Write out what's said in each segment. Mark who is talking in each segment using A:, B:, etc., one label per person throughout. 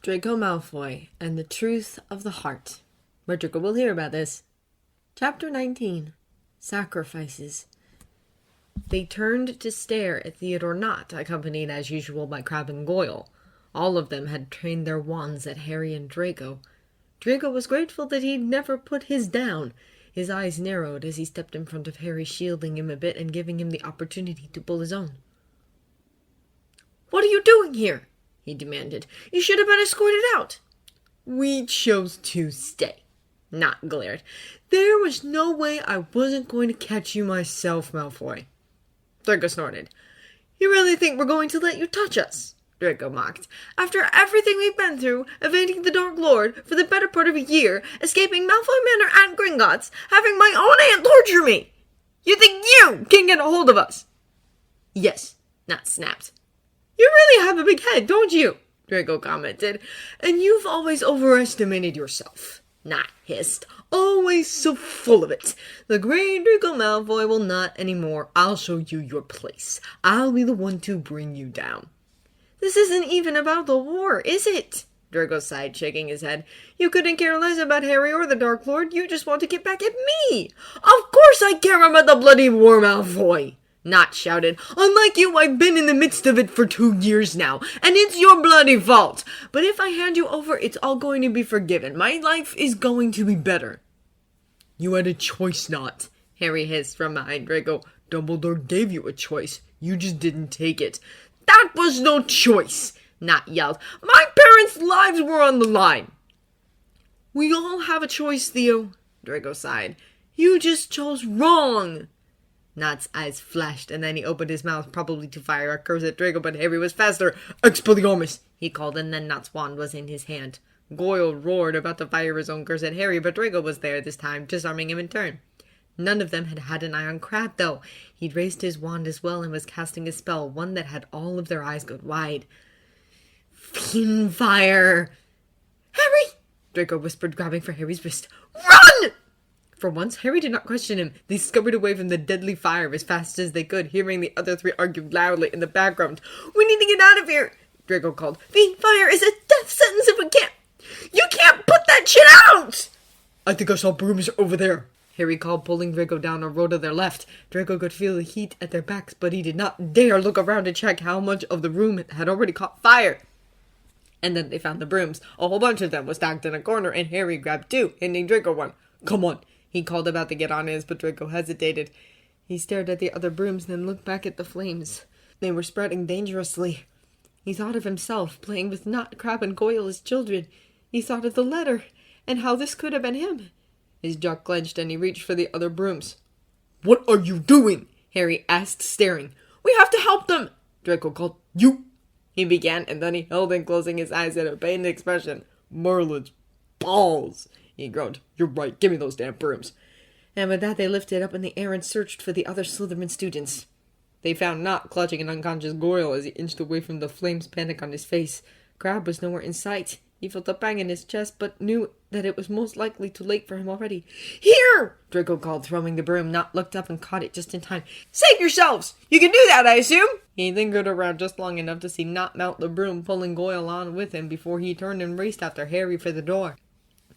A: Draco Malfoy and the Truth of the Heart. Where Draco will hear about this. Chapter 19. Sacrifices. They turned to stare at Theodore Nott, accompanied as usual by Crabbe and Goyle. All of them had trained their wands at Harry and Draco. Draco was grateful that he'd never put his down. His eyes narrowed as he stepped in front of Harry, shielding him a bit and giving him the opportunity to pull his own. "What are you doing here?" he demanded. "You should have been escorted out." "We chose to stay," Nott glared. "There was no way I wasn't going to catch you myself, Malfoy." Draco snorted. "You really think we're going to let you touch us?" Draco mocked. "After everything we've been through, evading the Dark Lord for the better part of a year, escaping Malfoy Manor and Gringotts, having my own aunt torture me, you think you can get a hold of us?" "Yes," Nott snapped. "You really have a big head, don't you?" Draco commented. "And you've always overestimated yourself," Nott hissed. "Always so full of it. The great Draco Malfoy will not anymore. I'll show you your place. I'll be the one to bring you down." "This isn't even about the war, is it?" Draco sighed, shaking his head. "You couldn't care less about Harry or the Dark Lord. You just want to get back at me." "Of course I care about the bloody war, Malfoy!" Nott shouted. "Unlike you, I've been in the midst of it for 2 years now, and it's your bloody fault. But if I hand you over, it's all going to be forgiven. My life is going to be better." "You had a choice, Nott," Harry hissed from behind Draco. "Dumbledore gave you a choice. You just didn't take it." "That was no choice," Nott yelled. "My parents' lives were on the line." "We all have a choice, Theo," Draco sighed. "You just chose wrong." Nott's eyes flashed, and then he opened his mouth, probably to fire a curse at Draco, but Harry was faster. "Expelliarmus!" he called, and then Nott's wand was in his hand. Goyle roared, about to fire his own curse at Harry, but Draco was there this time, disarming him in turn. None of them had had an eye on Crabbe, though. He'd raised his wand as well and was casting a spell, one that had all of their eyes go wide. "Fiendfire!" "Harry!" Draco whispered, grabbing for Harry's wrist. "Run!" For once, Harry did not question him. They scurried away from the deadly fire as fast as they could, hearing the other three argue loudly in the background. "We need to get out of here," Draco called. "Fiendfire is a death sentence if we can't... You can't put that shit out!" "I think I saw brooms over there," Harry called, pulling Draco down a road to their left. Draco could feel the heat at their backs, but he did not dare look around to check how much of the room had already caught fire. And then they found the brooms. A whole bunch of them was stacked in a corner, and Harry grabbed 2, handing Draco one. "Come on," he called, about to get on his, but Draco hesitated. He stared at the other brooms, then looked back at the flames. They were spreading dangerously. He thought of himself, playing with Nott, Crabbe, and Goyle as children. He thought of the letter, and how this could have been him. His jaw clenched, and he reached for the other brooms. "What are you doing?" Harry asked, staring. "We have to help them," Draco called. "You..." he began, and then he held in, closing his eyes at a pained expression. "Merlin's balls," he groaned. "You're right, give me those damn brooms." And with that, they lifted up in the air and searched for the other Slytherin students. They found Nott clutching an unconscious Goyle as he inched away from the flames, panic on his face. Crabbe was nowhere in sight. He felt a bang in his chest, but knew that it was most likely too late for him already. "Here!" Draco called, throwing the broom. Nott looked up and caught it just in time. "Save yourselves! You can do that, I assume?" He lingered around just long enough to see Nott mount the broom, pulling Goyle on with him before he turned and raced after Harry for the door.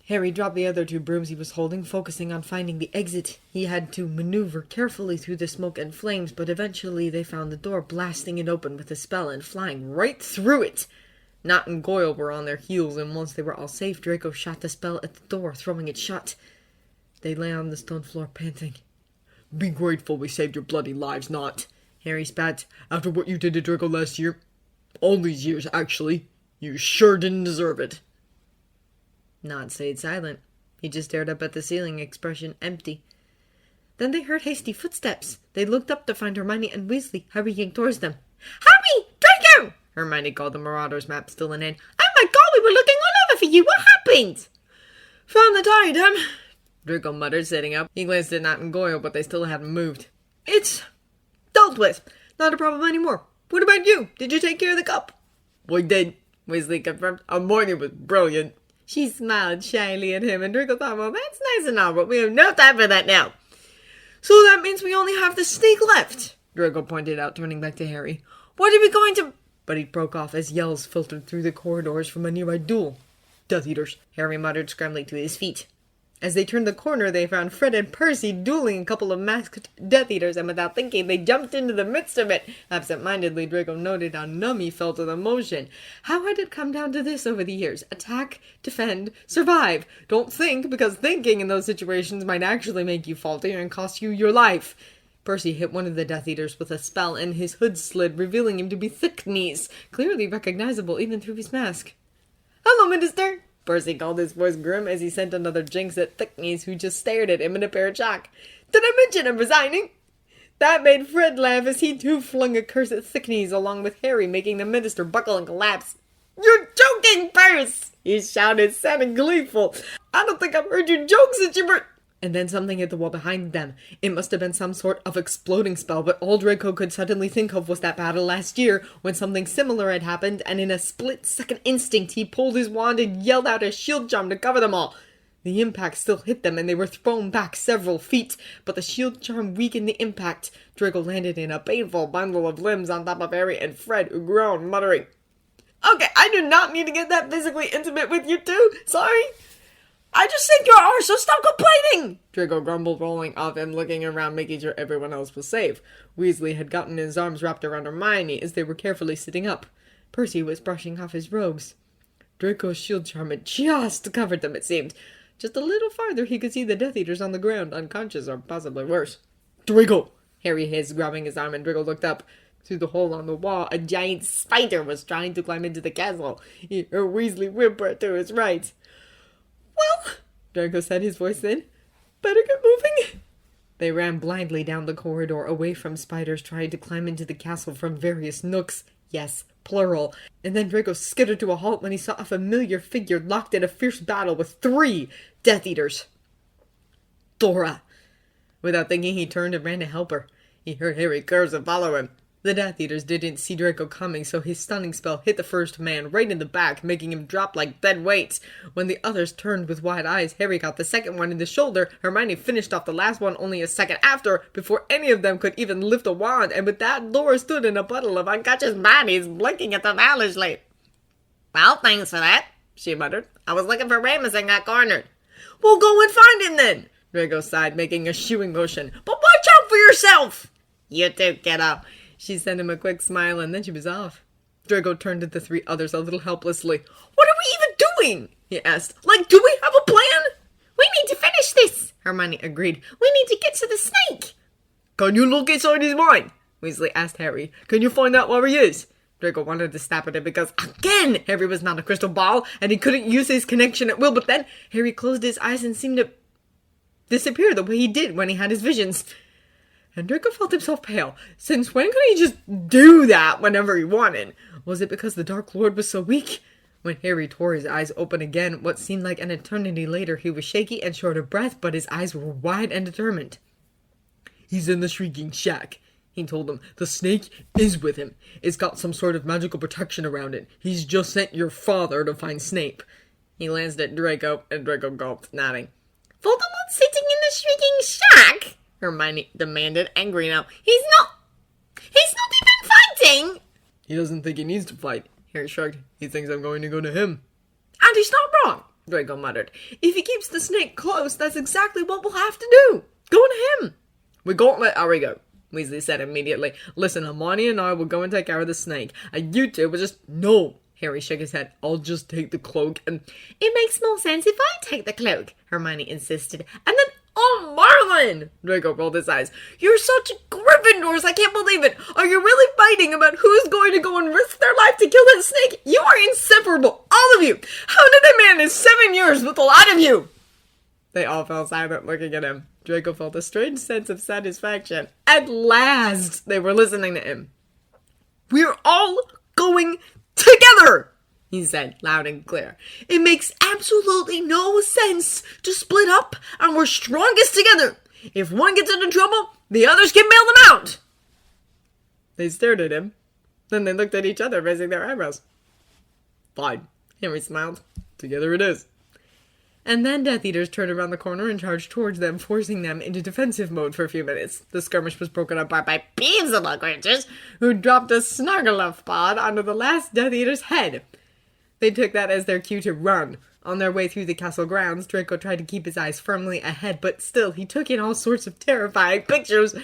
A: Harry dropped the other 2 brooms he was holding, focusing on finding the exit. He had to maneuver carefully through the smoke and flames, but eventually they found the door, blasting it open with a spell and flying right through it. Nott and Goyle were on their heels, and once they were all safe, Draco shot the spell at the door, throwing it shut. They lay on the stone floor, panting. "Be grateful we saved your bloody lives, Nott," Harry spat. "After what you did to Draco last year, all these years, actually, you sure didn't deserve it." Nott stayed silent. He just stared up at the ceiling, expression empty. Then they heard hasty footsteps. They looked up to find Hermione and Weasley hurrying towards them. "Harry! Draco!" Hermione called, the Marauders map still in hand. "Oh my god, we were looking all over for you! What happened?" "Found the diadem," Draco muttered, sitting up. He glanced at Nott and Goyle, but they still hadn't moved. "It's dealt with. Not a problem anymore. What about you? Did you take care of the cup?" "We did," Weasley confirmed. "Hermione was brilliant." She smiled shyly at him, and Draco thought, "Well, that's nice and all, but we have no time for that now." "So that means we only have the snake left," Draco pointed out, turning back to Harry. "What are we going to..." but he broke off as yells filtered through the corridors from a nearby duel. Death Eaters, Harry muttered, scrambling to his feet. As they turned the corner, they found Fred and Percy dueling a couple of masked Death Eaters, and without thinking, they jumped into the midst of it. Absent-mindedly, Draco noted how numb he felt to the motion. How had it come down to this over the years? Attack, defend, survive. Don't think, because thinking in those situations might actually make you falter and cost you your life. Percy hit one of the Death Eaters with a spell, and his hood slid, revealing him to be Thick-Knees, clearly recognizable even through his mask. "Hello, Minister!" Percy called, his voice grim as he sent another jinx at Thick-Knees, who just stared at him in apparent shock. "Did I mention I'm resigning?" That made Fred laugh as he too flung a curse at Thick-Knees along with Harry, making the Minister buckle and collapse. "You're joking, Percy!" he shouted, sounding gleeful. "I don't think I've heard you joke since you were—" And then something hit the wall behind them. It must have been some sort of exploding spell, but all Draco could suddenly think of was that battle last year, when something similar had happened, and in a split-second instinct he pulled his wand and yelled out a shield charm to cover them all. The impact still hit them, and they were thrown back several feet, but the shield charm weakened the impact. Draco landed in a painful bundle of limbs on top of Harry and Fred, who groaned, muttering, "Okay, I do not need to get that physically intimate with you two. Sorry. I just think you are, so stop complaining!" Draco grumbled, rolling off and looking around, making sure everyone else was safe. Weasley had gotten his arms wrapped around Hermione as they were carefully sitting up. Percy was brushing off his robes. Draco's shield charm had just covered them, it seemed. Just a little farther, he could see the Death Eaters on the ground, unconscious or possibly worse. "Draco!" Harry hissed, grabbing his arm, and Draco looked up. Through the hole on the wall, a giant spider was trying to climb into the castle. He heard Weasley whimper to his right. "Well," Draco said, his voice thin, "better get moving." They ran blindly down the corridor, away from spiders trying to climb into the castle from various nooks. Yes, plural. And then Draco skittered to a halt when he saw a familiar figure locked in a fierce battle with 3 Death Eaters. Dora! Without thinking, he turned and ran to help her. He heard Harry curse and follow him. The Death Eaters didn't see Draco coming, so his stunning spell hit the first man right in the back, making him drop like dead weight. When the others turned with wide eyes, Harry got the second one in the shoulder. Hermione finished off the last one only a second after, before any of them could even lift a wand, and with that, Dora stood in a puddle of unconscious bodies, blinking at them owlishly. "Well, thanks for that," she muttered. "I was looking for Remus and got cornered." "Well, go and find him then," Draco sighed, making a shooing motion. "But watch out for yourself!" "You too, kiddo." She sent him a quick smile, and then she was off. Draco turned to the 3 others a little helplessly. "What are we even doing?" he asked. "Like, do we have a plan?" "We need to finish this," Hermione agreed. "We need to get to the snake." "Can you look inside his mind?" Weasley asked Harry. "Can you find out where he is?" Draco wanted to snap at it because, again, Harry was not a crystal ball, and he couldn't use his connection at will, but then Harry closed his eyes and seemed to disappear the way he did when he had his visions. And Draco felt himself pale. Since when could he just do that whenever he wanted? Was it because the Dark Lord was so weak? When Harry tore his eyes open again, what seemed like an eternity later, he was shaky and short of breath, but his eyes were wide and determined. "He's in the Shrieking Shack," he told them. "The snake is with him. It's got some sort of magical protection around it. He's just sent your father to find Snape." He glanced at Draco, and Draco gulped, nodding. "Voldemort's sitting in the Shrieking Shack?" Hermione demanded, angry now. He's not even fighting!" "He doesn't think he needs to fight," Harry shrugged. "He thinks I'm going to go to him." "And he's not wrong," Draco muttered. "If he keeps the snake close, that's exactly what we'll have to do. Go to him." "We can't let Harry go," Weasley said immediately. "Listen, Hermione and I will go and take care of the snake, and you two will just—" "No." Harry shook his head. "I'll just take the cloak and—" "It makes more sense if I take the cloak," Hermione insisted. "And then— Oh, Marlin!" Draco rolled his eyes. "You're such Gryffindors, I can't believe it! Are you really fighting about who's going to go and risk their life to kill that snake? You are inseparable, all of you! How did I manage 7 years with a lot of you?" They all fell silent, looking at him. Draco felt a strange sense of satisfaction. At last, they were listening to him. "We're all going together!" he said, loud and clear. "It makes absolutely no sense to split up, and we're strongest together. If one gets into trouble, the others can bail them out." They stared at him. Then they looked at each other, raising their eyebrows. "Fine," Henry smiled. "Together it is." And then Death Eaters turned around the corner and charged towards them, forcing them into defensive mode for a few minutes. The skirmish was broken up by beams of creatures who dropped a Snargaluff pod onto the last Death Eater's head. They took that as their cue to run. On their way through the castle grounds, Draco tried to keep his eyes firmly ahead, but still, he took in all sorts of terrifying pictures.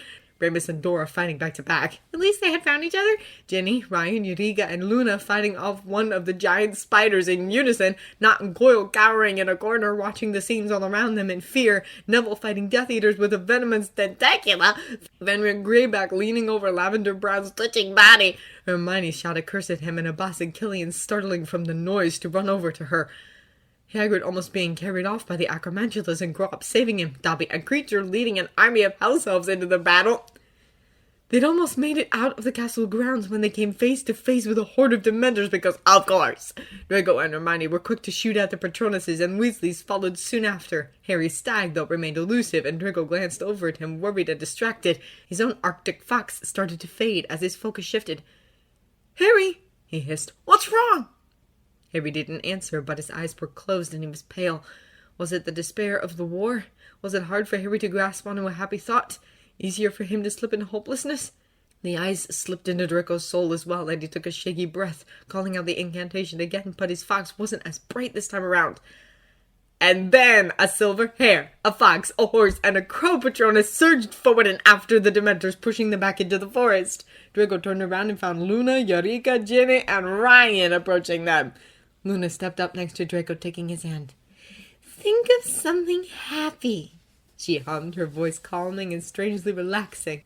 A: Remus and Dora fighting back to back. At least they had found each other. Ginny, Ryan, Eureka, and Luna fighting off one of the giant spiders in unison. Not and Goyle cowering in a corner, watching the scenes all around them in fear. Neville fighting Death Eaters with a venomous tentacula. Fenrir Greyback leaning over Lavender Brown's twitching body. Hermione shot a curse at him, and Abbas and Killian startling from the noise to run over to her. Hagrid almost being carried off by the Acromantulas and Grop saving him. Dobby, a creature leading an army of house elves into the battle. They'd almost made it out of the castle grounds when they came face to face with a horde of dementors because, of course, Draco and Hermione were quick to shoot at the Patronuses and Weasleys followed soon after. Harry's stag, though, remained elusive and Draco glanced over at him, worried and distracted. His own Arctic fox started to fade as his focus shifted. "Harry," he hissed, "what's wrong?" Harry didn't answer, but his eyes were closed and he was pale. Was it the despair of the war? Was it hard for Harry to grasp onto a happy thought? Easier for him to slip into hopelessness? The eyes slipped into Draco's soul as well, and he took a shaky breath, calling out the incantation again, but his fox wasn't as bright this time around. And then a silver hare, a fox, a horse, and a crow Patronus surged forward and after the Dementors, pushing them back into the forest. Draco turned around and found Luna, Eureka, Ginny, and Ryan approaching them. Luna stepped up next to Draco, taking his hand. "Think of something happy," she hummed, her voice calming and strangely relaxing.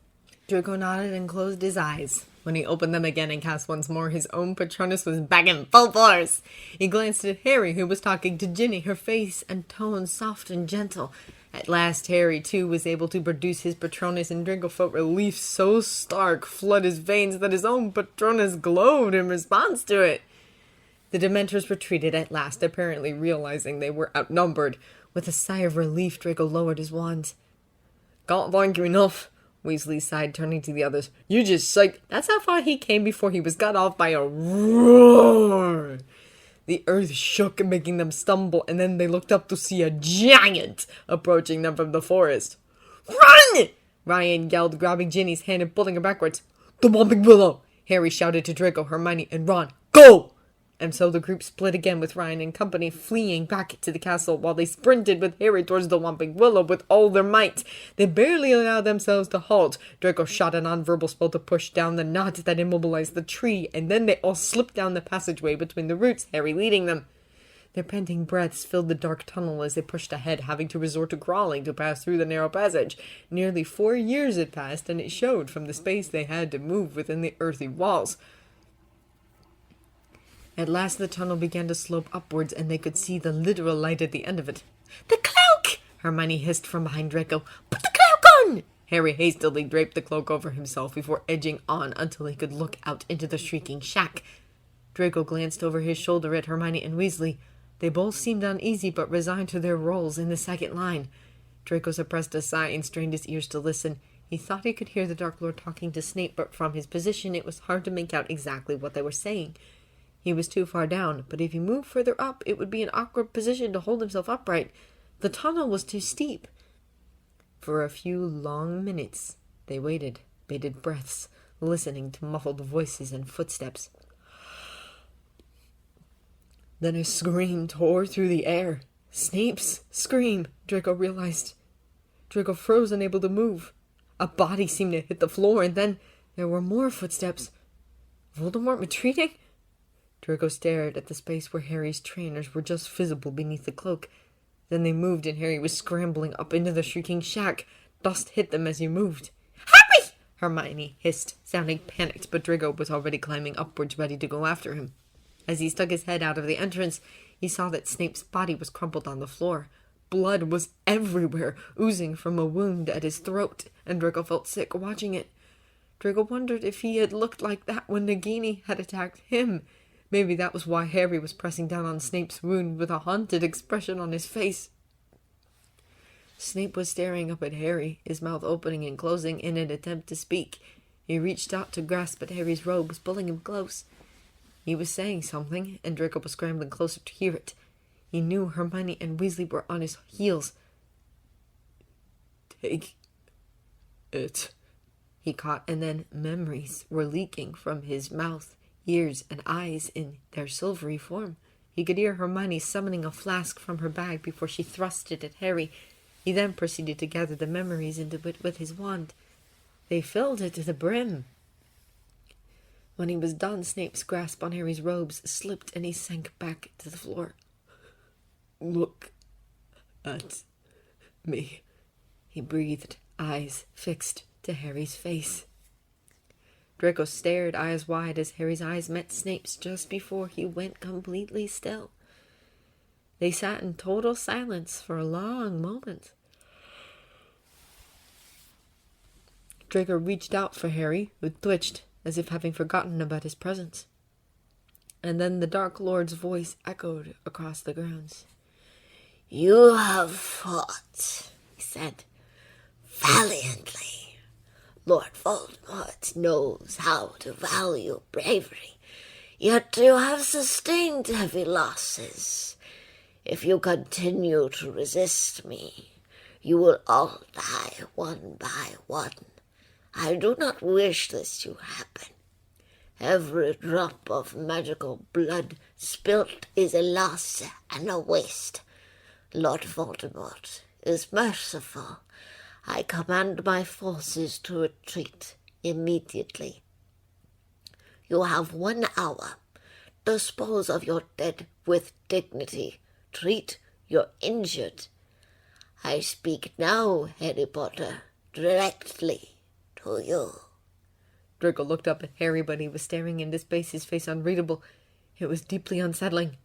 A: Draco nodded and closed his eyes. When he opened them again and cast once more, his own Patronus was back in full force. He glanced at Harry, who was talking to Ginny, her face and tone soft and gentle. At last, Harry, too, was able to produce his Patronus, and Draco felt relief so stark flood his veins that his own Patronus glowed in response to it. The Dementors retreated at last, apparently realizing they were outnumbered. With a sigh of relief, Draco lowered his wand. "Can't thank you enough," Weasley sighed, turning to the others. "You just psyched." That's how far he came before he was got off by a roar. The earth shook, making them stumble, and then they looked up to see a giant approaching them from the forest. "Run!" Ryan yelled, grabbing Ginny's hand and pulling her backwards. "The Whomping Willow!" Harry shouted to Draco, Hermione, and Ron. "Go!" And so the group split again, with Ryan and company fleeing back to the castle while they sprinted with Harry towards the Whomping Willow with all their might. They barely allowed themselves to halt. Draco shot a nonverbal spell to push down the knot that immobilized the tree, and then they all slipped down the passageway between the roots, Harry leading them. Their panting breaths filled the dark tunnel as they pushed ahead, having to resort to crawling to pass through the narrow passage. Nearly 4 years had passed, and it showed from the space they had to move within the earthy walls. At last the tunnel began to slope upwards, and they could see the literal light at the end of it. "The cloak!" Hermione hissed from behind Draco. "Put the cloak on!" Harry hastily draped the cloak over himself before edging on until he could look out into the shrieking shack. Draco glanced over his shoulder at Hermione and Weasley. They both seemed uneasy but resigned to their roles in the second line. Draco suppressed a sigh and strained his ears to listen. He thought he could hear the Dark Lord talking to Snape, but from his position it was hard to make out exactly what they were saying. He was too far down, but if he moved further up, it would be an awkward position to hold himself upright. The tunnel was too steep. For a few long minutes, they waited, bated breaths, listening to muffled voices and footsteps. Then a scream tore through the air. Snape's scream, Draco realized. Draco froze, unable to move. A body seemed to hit the floor, and then there were more footsteps. Voldemort retreating? Draco stared at the space where Harry's trainers were just visible beneath the cloak. Then they moved, and Harry was scrambling up into the shrieking shack. Dust hit them as he moved. "Harry!" Hermione hissed, sounding panicked, but Draco was already climbing upwards, ready to go after him. As he stuck his head out of the entrance, he saw that Snape's body was crumpled on the floor. Blood was everywhere, oozing from a wound at his throat, and Draco felt sick watching it. Draco wondered if he had looked like that when Nagini had attacked him. Maybe that was why Harry was pressing down on Snape's wound with a haunted expression on his face. Snape was staring up at Harry, his mouth opening and closing in an attempt to speak. He reached out to grasp at Harry's robes, pulling him close. He was saying something, and Draco was scrambling closer to hear it. He knew Hermione and Weasley were on his heels. "Take it," he caught, and then memories were leaking from his mouth, ears, and eyes in their silvery form. He could hear Hermione summoning a flask from her bag before she thrust it at Harry. He then proceeded to gather the memories into it with his wand. They filled it to the brim. When he was done, Snape's grasp on Harry's robes slipped and he sank back to the floor. "Look at me," he breathed, eyes fixed to Harry's face. Draco stared eyes wide as Harry's eyes met Snape's just before he went completely still. They sat in total silence for a long moment. Draco reached out for Harry, who twitched as if having forgotten about his presence. And then the Dark Lord's voice echoed across the grounds.
B: "You have fought," he said, "valiantly. Lord Voldemort knows how to value bravery, yet you have sustained heavy losses. If you continue to resist me, you will all die one by one. I do not wish this to happen. Every drop of magical blood spilt is a loss and a waste. Lord Voldemort is merciful. I command my forces to retreat immediately. You have 1 hour. Dispose of your dead with dignity. Treat your injured. I speak now, Harry Potter, directly to you."
A: Draco looked up at Harry, but he was staring into space, his face unreadable. It was deeply unsettling.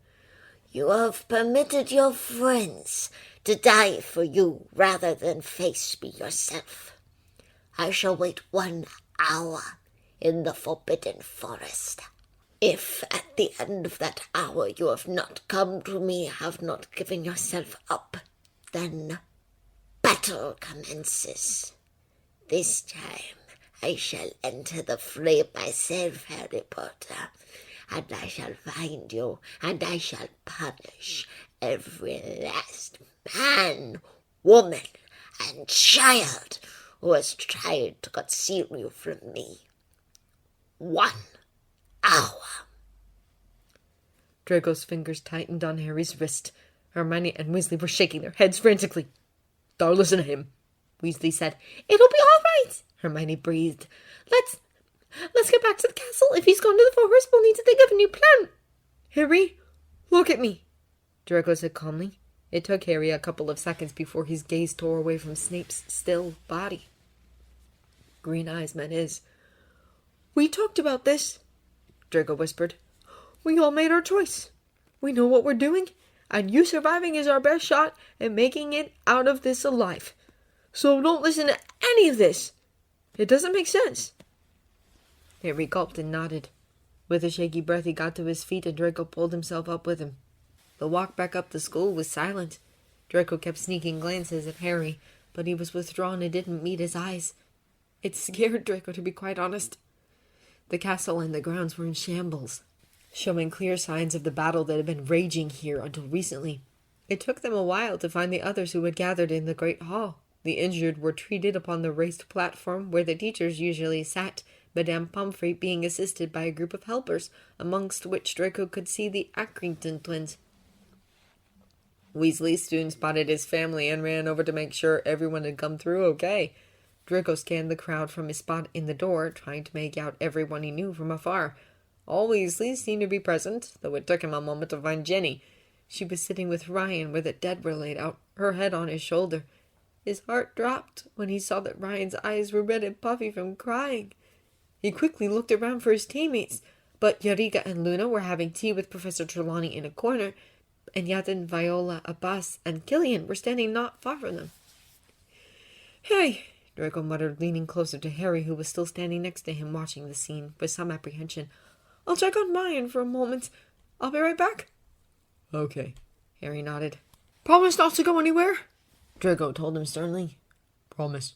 B: "You have permitted your friends to die for you rather than face me yourself. I shall wait 1 hour in the Forbidden Forest. If at the end of that hour you have not come to me, have not given yourself up, then battle commences. This time I shall enter the fray myself, Harry Potter, and I shall find you, and I shall punish every last man, woman, and child who has tried to conceal you from me. 1 hour."
A: Draco's fingers tightened on Harry's wrist. Hermione and Weasley were shaking their heads frantically. "Don't listen to him," Weasley said.
B: "It'll be all right,"
A: Hermione breathed.
B: Let's get back to the castle. If he's gone to the forest, we'll need to think of a new plan."
A: "Harry, look at me," Draco said calmly. It took Harry a couple of seconds before his gaze tore away from Snape's still body. Green eyes met his. "We talked about this," Draco whispered. "We all made our choice. We know what we're doing, and you surviving is our best shot at making it out of this alive. So don't listen to any of this. It doesn't make sense." Harry gulped and nodded. With a shaky breath, he got to his feet and Draco pulled himself up with him. The walk back up to school was silent. Draco kept sneaking glances at Harry, but he was withdrawn and didn't meet his eyes. It scared Draco, to be quite honest. The castle and the grounds were in shambles, showing clear signs of the battle that had been raging here until recently. It took them a while to find the others who had gathered in the great hall. The injured were treated upon the raised platform where the teachers usually sat, Madame Pomfrey being assisted by a group of helpers, amongst which Draco could see the Accrington twins. Weasley soon spotted his family and ran over to make sure everyone had come through okay. Draco scanned the crowd from his spot in the door, trying to make out everyone he knew from afar. All Weasleys seemed to be present, though it took him a moment to find Jenny. She was sitting with Ryan where the dead were laid out, her head on his shoulder. His heart dropped when he saw that Ryan's eyes were red and puffy from crying. He quickly looked around for his teammates, but Eureka and Luna were having tea with Professor Trelawney in a corner, and Yaden, Viola, Abbas, and Killian were standing not far from them. "Hey," Draco muttered, leaning closer to Harry, who was still standing next to him, watching the scene with some apprehension. "I'll check on Ryan for a moment. I'll be right back." "Okay," Harry nodded. "Promise not to go anywhere," Draco told him sternly. "Promise."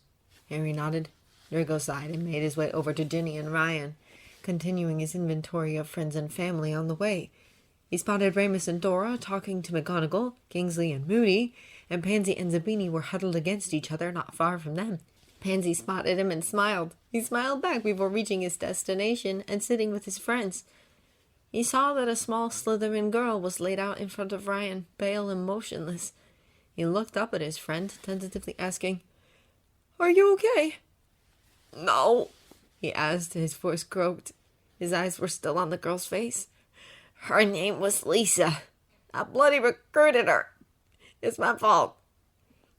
A: Harry nodded. Draco sighed and made his way over to Ginny and Ryan, continuing his inventory of friends and family on the way. He spotted Remus and Dora talking to McGonagall, Kingsley and Moody, and Pansy and Zabini were huddled against each other not far from them. Pansy spotted him and smiled. He smiled back before reaching his destination and sitting with his friends. He saw that a small Slytherin girl was laid out in front of Ryan, pale and motionless. He looked up at his friend, tentatively asking, "Are you okay?" "No," he asked, his voice croaked. His eyes were still on the girl's face. "Her name was Lisa. I bloody recruited her. It's my fault."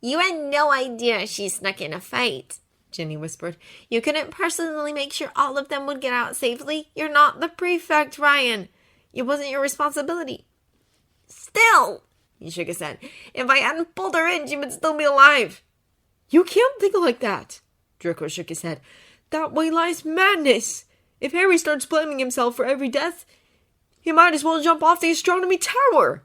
A: "You had no idea she snuck in a fight," Ginny whispered. "You couldn't personally make sure all of them would get out safely. You're not the prefect, Ryan. It wasn't your responsibility." "Still," he shook his head, "if I hadn't pulled her in, she would still be alive." "You can't think like that." Draco shook his head. "That way lies madness. If Harry starts blaming himself for every death, he might as well jump off the astronomy tower."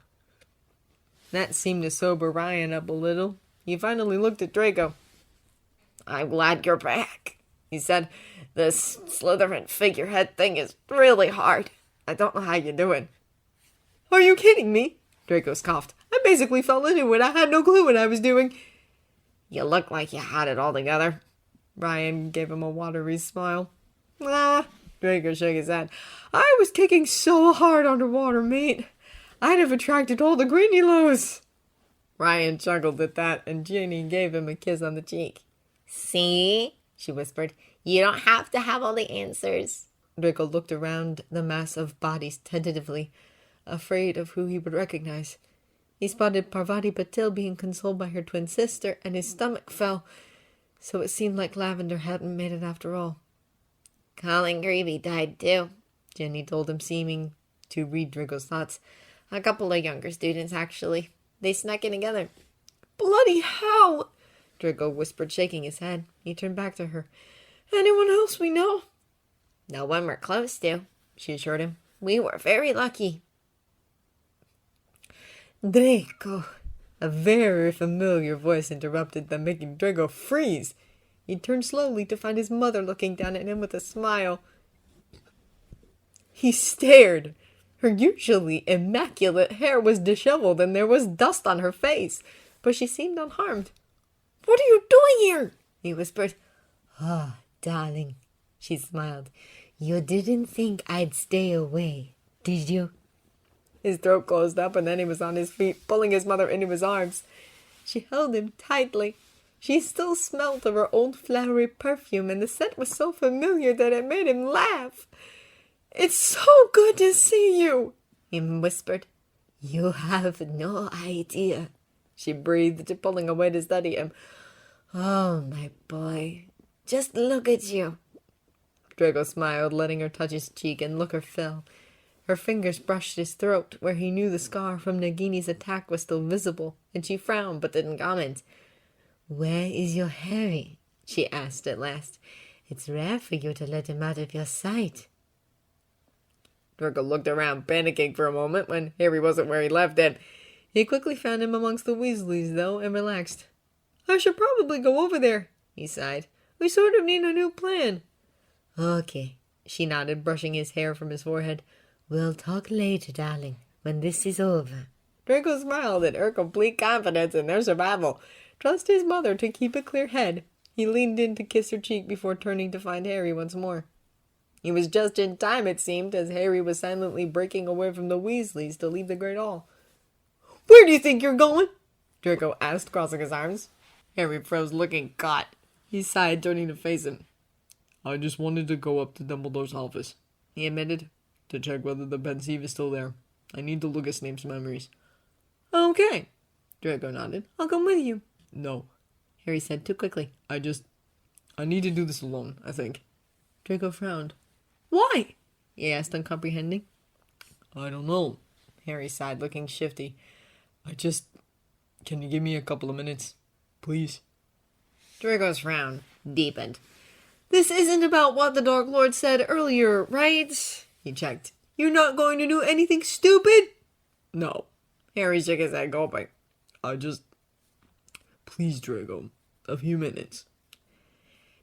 A: That seemed to sober Ryan up a little. He finally looked at Draco. "I'm glad you're back," he said. "This Slytherin figurehead thing is really hard. I don't know how you're doing." "Are you kidding me?" Draco scoffed. "I basically fell into it. I had no clue what I was doing." "You look like you had it all together." Ryan gave him a watery smile. Draco shook his head. "I was kicking so hard underwater, mate. I'd have attracted all the Granulos." Ryan chuckled at that, and Ginny gave him a kiss on the cheek. "See?" she whispered. "You don't have to have all the answers." Draco looked around the mass of bodies tentatively, afraid of who he would recognize. He spotted Parvati Patil being consoled by her twin sister, and his stomach fell, so it seemed like Lavender hadn't made it after all. "Colin Creevy died too," Ginny told him, seeming to read Draco's thoughts. "A couple of younger students, actually. They snuck in together." "Bloody hell!" Draco whispered, shaking his head. He turned back to her. "Anyone else we know?" "No one we're close to," she assured him. "We were very lucky." "Draco!" A very familiar voice interrupted them, making Draco freeze. He turned slowly to find his mother looking down at him with a smile. He stared. Her usually immaculate hair was disheveled and there was dust on her face, but she seemed unharmed. "What are you doing here?" he whispered. "Oh, darling," she smiled. "You didn't think I'd stay away, did you?" His throat closed up and then he was on his feet, pulling his mother into his arms. She held him tightly. She still smelt of her old flowery perfume, and the scent was so familiar that it made him laugh. "It's so good to see you," he whispered. "You have no idea," she breathed, pulling away to study him. "Oh, my boy, just look at you." Draco smiled, letting her touch his cheek, and look her fell. Her fingers brushed his throat, where he knew the scar from Nagini's attack was still visible, and she frowned but didn't comment. "Where is your Harry?" she asked at last. "It's rare for you to let him out of your sight." Draco looked around, panicking for a moment when Harry wasn't where he left him. He quickly found him amongst the Weasleys, though, and relaxed. "I should probably go over there," he sighed. "We sort of need a new plan." "Okay," she nodded, brushing his hair from his forehead. "We'll talk later, darling, when this is over." Draco smiled at her complete confidence in their survival. Trust his mother to keep a clear head. He leaned in to kiss her cheek before turning to find Harry once more. He was just in time, it seemed, as Harry was silently breaking away from the Weasleys to leave the Great Hall. "Where do you think you're going?" Draco asked, crossing his arms. Harry froze, looking caught. He sighed, turning to face him. "I just wanted to go up to Dumbledore's office," he admitted, "to check whether the pensieve is still there. I need to look at Snape's memories." "Okay," Draco nodded. "I'll come with you." "No," Harry said too quickly. I need to do this alone, I think." Draco frowned. "Why?" he asked, uncomprehending. "I don't know," Harry sighed, looking shifty. Can you give me a couple of minutes, please?" Draco's frown deepened. "This isn't about what the Dark Lord said earlier, right?" he checked. "You're not going to do anything stupid?" "No." Harry shook his head, gulping. Please, Draco, a few minutes."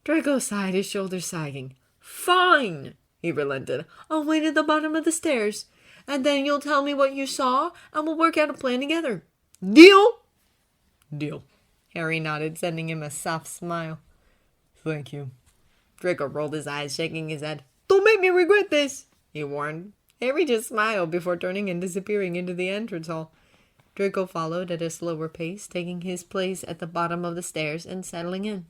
A: Draco sighed, his shoulders sagging. "Fine," he relented. "I'll wait at the bottom of the stairs. and then you'll tell me what you saw, and we'll work out a plan together. Deal?" "Deal." Harry nodded, sending him a soft smile. "Thank you." Draco rolled his eyes, shaking his head. "Don't make me regret this," he warned. Harry just smiled before turning and disappearing into the entrance hall. Draco followed at a slower pace, taking his place at the bottom of the stairs and settling in.